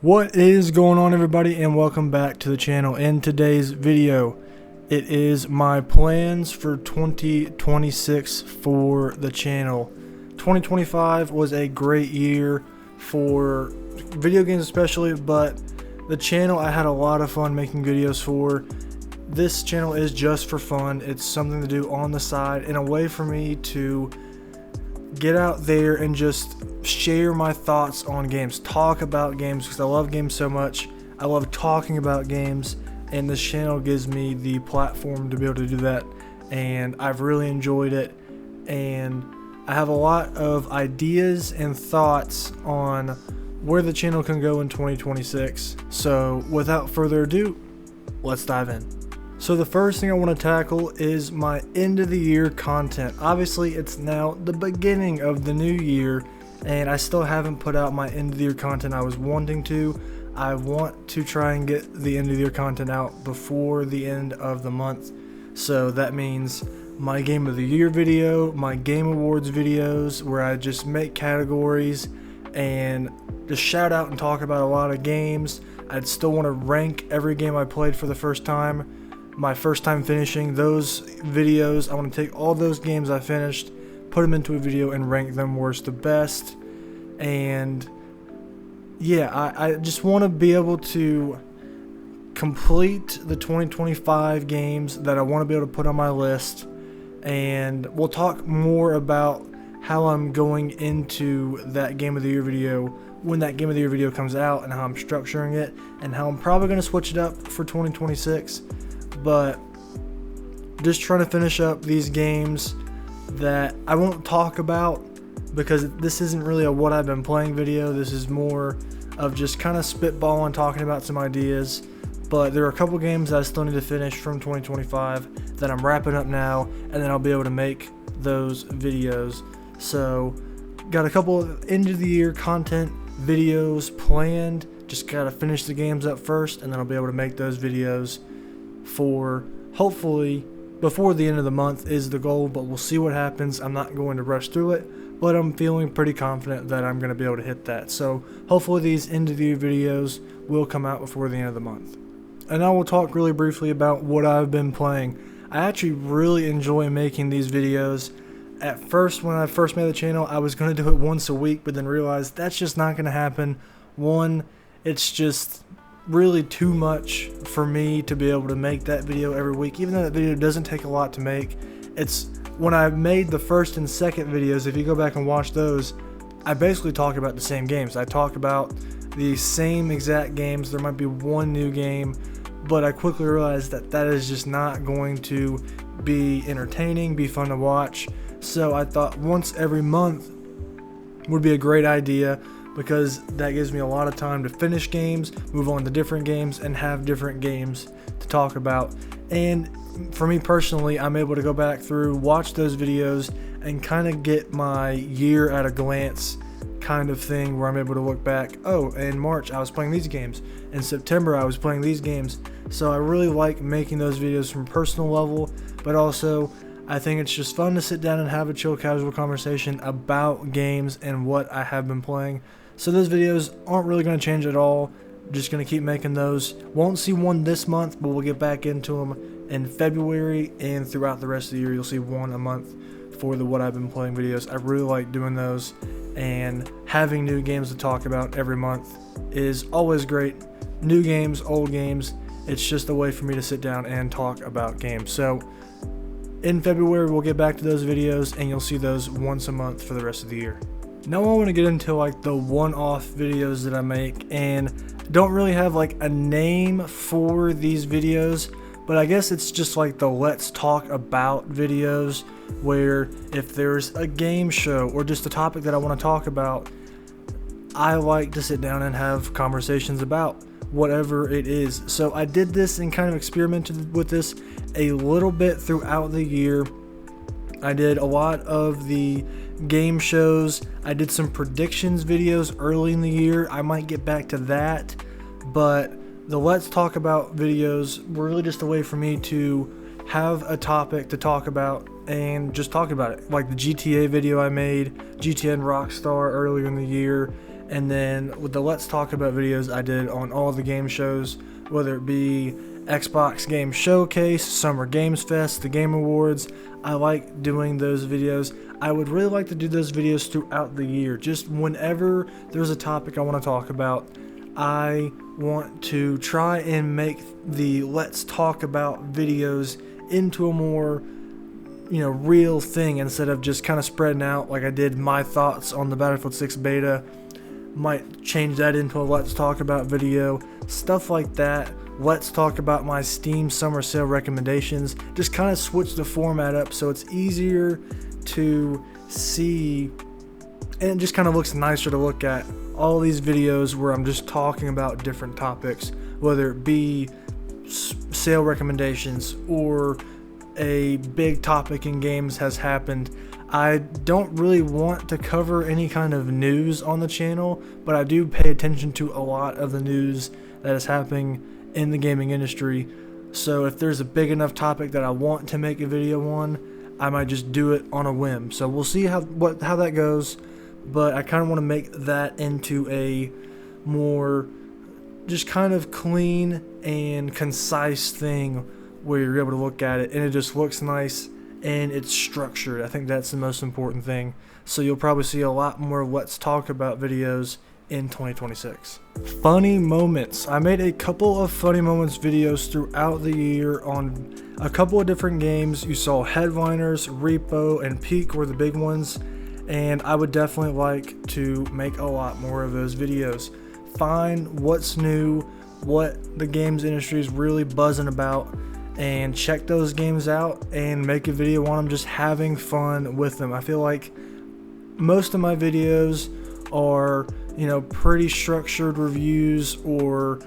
What is going on, everybody, and welcome back to the channel. In today's video, it is my plans for 2026 for the channel. 2025 was a great year for video games especially, but the channel I had a lot of fun making videos for. This channel is just for fun. It's something to do on the side and a way for me to get out there and just share my thoughts on games, talk about games, because I love games so much. I love talking about games, and this channel gives me the platform to be able to do that, and I've really enjoyed it. And I have a lot of ideas and thoughts on where the channel can go in 2026. So without further ado, let's dive in. So the first thing I want to tackle is my end of the year content. Obviously, it's now the beginning of the new year, and I still haven't put out my end of the year content I was wanting to. I want to try and get the end of the year content out before the end of the month. So that means my game of the year video, my game awards videos, where I just make categories and just shout out and talk about a lot of games. I'd still want to rank every game I played for the first time. My first time finishing those videos, I want to take all those games I finished, put them into a video and rank them worst to best. And yeah, I just want to be able to complete the 2025 games that I want to be able to put on my list. And we'll talk more about how I'm going into that game of the year video when that game of the year video comes out, and how I'm structuring it, and how I'm probably going to switch it up for 2026. But just trying to finish up these games that I won't talk about, because this isn't really a what I've been playing video. This is more of just kind of spitballing, talking about some ideas. But there are a couple games that I still need to finish from 2025 that I'm wrapping up now, and then I'll be able to make those videos. So got a couple of end of the year content videos planned. Just gotta finish the games up first, and then I'll be able to make those videos for hopefully before the end of the month is the goal, but we'll see what happens. I'm not going to rush through it, but I'm feeling pretty confident that I'm going to be able to hit that. So hopefully these end of the year videos will come out before the end of the month. And I will talk really briefly about what I've been playing. I actually really enjoy making these videos. At first, when I first made the channel, I was going to do it once a week, but then realized that's just not going to happen. One, it's just really too much for me to be able to make that video every week, even though that video doesn't take a lot to make. It's when I made the first and second videos, if you go back and watch those, I basically talk about the same games. I talk about the same exact games. There might be one new game, but I quickly realized that that is just not going to be entertaining, be fun to watch. So I thought once every month would be a great idea, because that gives me a lot of time to finish games, move on to different games, and have different games to talk about. And for me personally, I'm able to go back through, watch those videos, and kind of get my year at a glance kind of thing, where I'm able to look back, oh, in March I was playing these games, in September I was playing these games. So I really like making those videos from a personal level, but also I think it's just fun to sit down and have a chill, casual conversation about games and what I have been playing. So those videos aren't really going to change at all. Just going to keep making those. Won't see one this month, but we'll get back into them in February, and throughout the rest of the year you'll see one a month for the what I've been playing videos. I really like doing those, and having new games to talk about every month is always great. New games, old games, it's just a way for me to sit down and talk about games. So in February we'll get back to those videos, and you'll see those once a month for the rest of the year. Now I want to get into like the one-off videos that I make, and don't really have like a name for these videos, but I guess it's just like the let's talk about videos, where if there's a game show or just a topic that I want to talk about, I like to sit down and have conversations about whatever it is. So I did this and kind of experimented with this a little bit throughout the year. I did a lot of the game shows. I did some predictions videos early in the year. I might get back to that, but the let's talk about videos were really just a way for me to have a topic to talk about and just talk about it. Like the GTA video I made, GTA and Rockstar earlier in the year, And then with the Let's Talk About videos I did on all the game shows, whether it be Xbox Game Showcase, Summer Games Fest, the Game Awards, I like doing those videos. I would really like to do those videos throughout the year. Just whenever there's a topic I want to talk about, I want to try and make the Let's Talk About videos into a more, real thing, instead of just kind of spreading out like I did my thoughts on the Battlefield 6 beta. Might change that into a Let's Talk About video, stuff like that. Let's talk about my Steam summer sale recommendations. Just kind of switch the format up so it's easier to see, and it just kind of looks nicer to look at. All these videos where I'm just talking about different topics, whether it be sale recommendations or a big topic in games has happened. I don't really want to cover any kind of news on the channel, but I do pay attention to a lot of the news that is happening in the gaming industry. So if there's a big enough topic that I want to make a video on, I might just do it on a whim. So we'll see how that goes, but I kind of want to make that into a more just kind of clean and concise thing where you're able to look at it and it just looks nice and it's structured. I think that's the most important thing. So you'll probably see a lot more Let's Talk About videos in 2026. Funny moments. I made a couple of funny moments videos throughout the year on a couple of different games. You saw Headliners, Repo, and Peak were the big ones, and I would definitely like to make a lot more of those videos. Find what's new, what the games industry is really buzzing about, and check those games out and make a video on them, just having fun with them. I feel like most of my videos are pretty structured reviews, or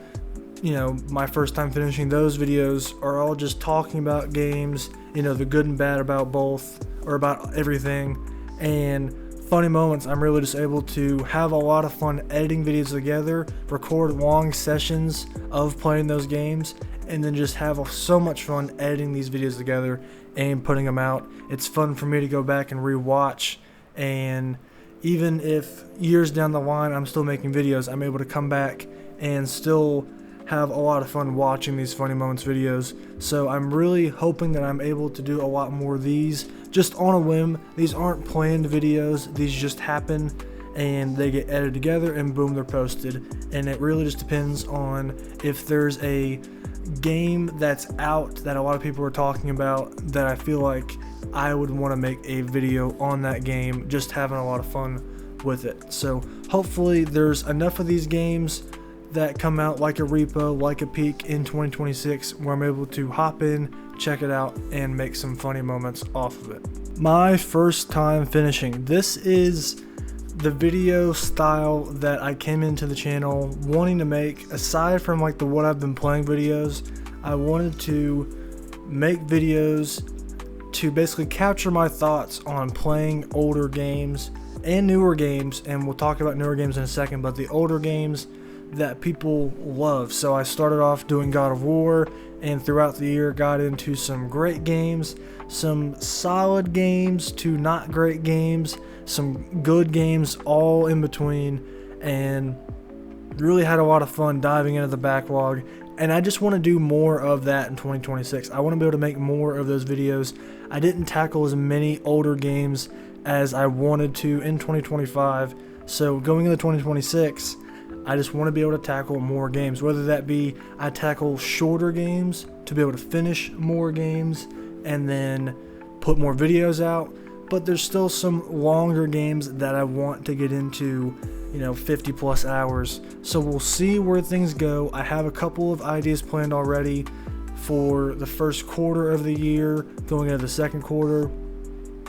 my first time finishing those videos are all just talking about games, the good and bad about both, or about everything. And funny moments, I'm really just able to have a lot of fun editing videos together, record long sessions of playing those games, and then just have so much fun editing these videos together and putting them out. It's fun for me to go back and rewatch, and even if years down the line I'm still making videos, I'm able to come back and still have a lot of fun watching these funny moments videos. So I'm really hoping that I'm able to do a lot more of these just on a whim. These aren't planned videos, these just happen and they get edited together and boom, they're posted. And it really just depends on if there's a game that's out that a lot of people are talking about that I feel like I would want to make a video on that game, just having a lot of fun with it. So hopefully there's enough of these games that come out, like a Repo, like a Peak, in 2026 where I'm able to hop in, check it out, and make some funny moments off of it. My first time finishing. This is the video style that I came into the channel wanting to make. Aside from like the what I've been playing videos, I wanted to make videos to basically capture my thoughts on playing older games and newer games, and we'll talk about newer games in a second, but the older games that people love. So I started off doing God of War, and throughout the year got into some great games, some solid games to not great games, some good games, all in between, and really had a lot of fun diving into the backlog. And I just want to do more of that in 2026. I want to be able to make more of those videos. I didn't tackle as many older games as I wanted to in 2025. So going into 2026, I just want to be able to tackle more games, whether that be I tackle shorter games to be able to finish more games and then put more videos out. But there's still some longer games that I want to get into, 50 plus hours. So we'll see where things go. I have a couple of ideas planned already for the first quarter of the year, going into the second quarter.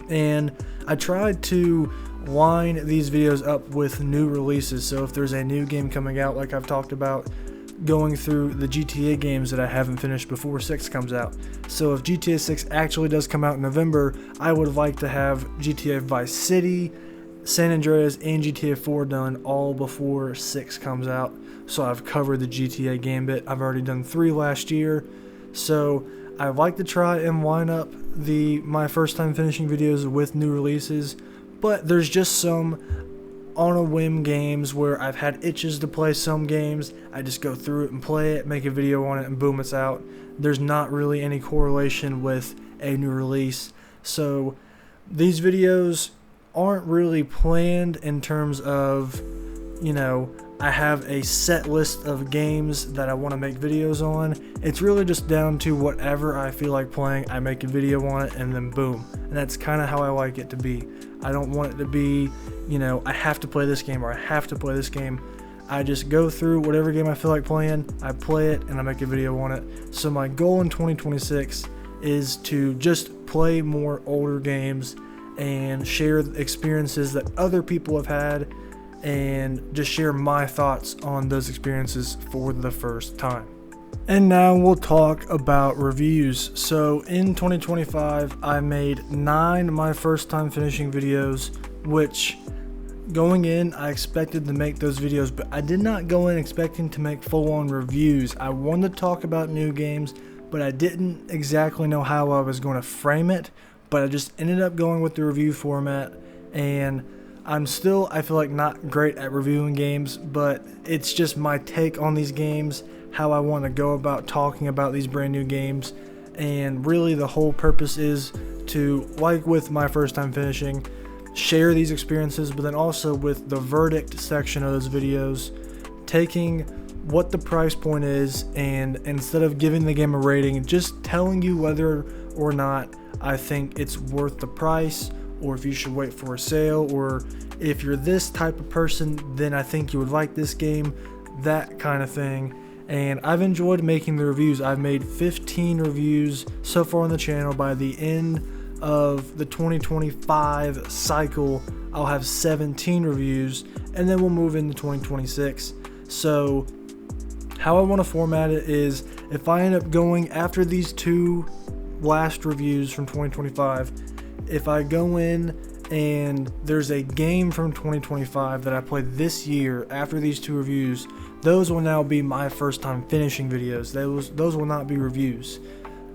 And I tried to line these videos up with new releases. So if there's a new game coming out, like I've talked about, going through the GTA games that I haven't finished before 6 comes out. So if GTA 6 actually does come out in November, I would like to have GTA Vice City, San Andreas, and GTA 4 done all before 6 comes out. So I've covered the GTA gambit. I've already done 3 last year. So I'd like to try and line up my first time finishing videos with new releases, but there's just some on a whim games where I've had itches to play some games. I just go through it and play it, make a video on it, and boom, it's out. There's not really any correlation with a new release. So these videos aren't really planned in terms of, I have a set list of games that I want to make videos on. It's really just down to whatever I feel like playing, I make a video on it, and then boom. And that's kind of how I like it to be. I don't want it to be, I have to play this game or I have to play this game. I just go through whatever game I feel like playing, I play it, and I make a video on it. So my goal in 2026 is to just play more older games and share experiences that other people have had, and just share my thoughts on those experiences for the first time. And now we'll talk about reviews. So in 2025, I made 9 my first time finishing videos, which going in, I expected to make those videos, but I did not go in expecting to make full-on reviews. I wanted to talk about new games, but I didn't exactly know how I was going to frame it, but I just ended up going with the review format. And I'm still, I feel like, not great at reviewing games, but it's just my take on these games, how I want to go about talking about these brand new games. And really the whole purpose is to, like with my first time finishing, share these experiences, but then also with the verdict section of those videos, taking what the price point is, and instead of giving the game a rating, just telling you whether or not I think it's worth the price, or if you should wait for a sale, or if you're this type of person, then I think you would like this game, that kind of thing. And I've enjoyed making the reviews. I've made 15 reviews so far on the channel. By the end of the 2025 cycle, I'll have 17 reviews, and then we'll move into 2026. So how I want to format it is, if I end up going after these 2 last reviews from 2025, if I go in and there's a game from 2025 that I played this year after these 2 reviews, those will now be my first time finishing videos. Those will not be reviews.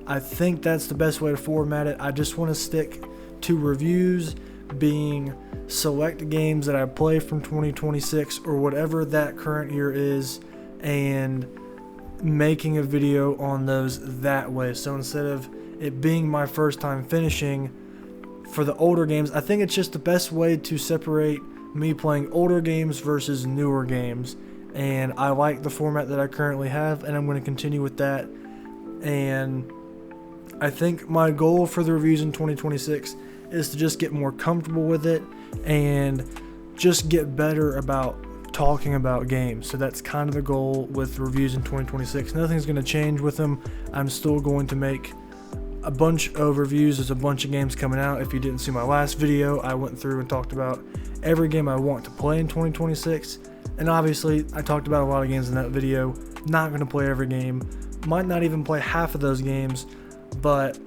I think that's the best way to format it. I just want to stick to reviews being select games that I play from 2026 or whatever that current year is, and making a video on those that way. So instead of it being my first time finishing for the older games, I think it's just the best way to separate me playing older games versus newer games. And I like the format that I currently have, and I'm going to continue with that. And I think my goal for the reviews in 2026 is to just get more comfortable with it and just get better about talking about games. So that's kind of the goal with reviews in 2026. Nothing's going to change with them. I'm still going to make a bunch of reviews. There's a bunch of games coming out. If you didn't see my last video, I went through and talked about every game I want to play in 2026. And obviously, I talked about a lot of games in that video. Not going to play every game. Might not even play half of those games, but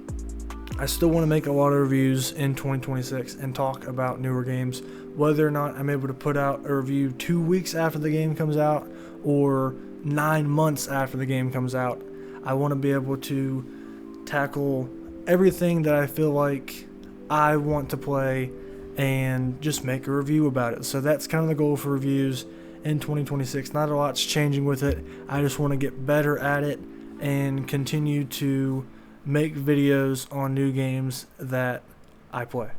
I still want to make a lot of reviews in 2026 and talk about newer games. Whether or not I'm able to put out a review 2 weeks after the game comes out or 9 months after the game comes out, I want to be able to tackle everything that I feel like I want to play and just make a review about it. So that's kind of the goal for reviews in 2026. Not a lot's changing with it. I just want to get better at it and continue to make videos on new games that I play.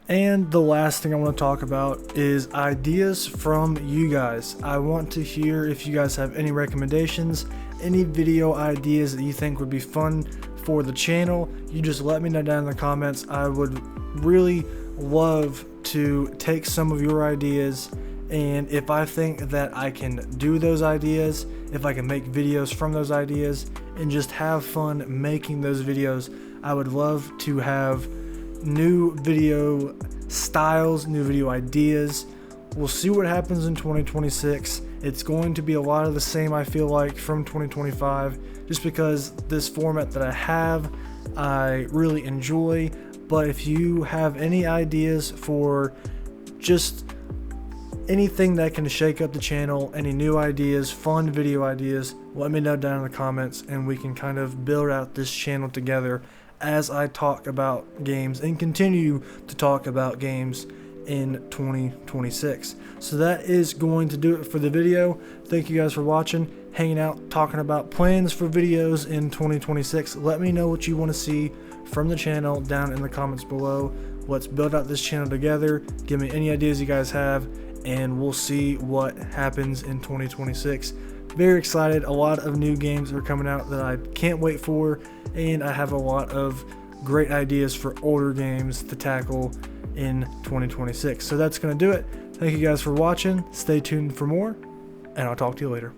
And the last thing I want to talk about is ideas from you guys. I want to hear if you guys have any recommendations, any video ideas that you think would be fun for the channel. You just let me know down in the comments. I would really love to take some of your ideas, and if I think that I can do those ideas, if I can make videos from those ideas and just have fun making those videos, I would love to have new video styles, new video ideas. We'll see what happens in 2026. It's going to be a lot of the same, I feel like, from 2025, just because this format that I have, I really enjoy. But if you have any ideas for just anything that can shake up the channel, any new ideas, fun video ideas, let me know down in the comments, and we can kind of build out this channel together as I talk about games and continue to talk about games in 2026. So that is going to do it for the video. Thank you guys for watching, hanging out, talking about plans for videos in 2026. Let me know what you want to see from the channel down in the comments below. Let's build out this channel together. Give me any ideas you guys have, and we'll see what happens in 2026. Very excited. A lot of new games are coming out that I can't wait for, and I have a lot of great ideas for older games to tackle in 2026. So that's going to do it. Thank you guys for watching. Stay tuned for more, and I'll talk to you later.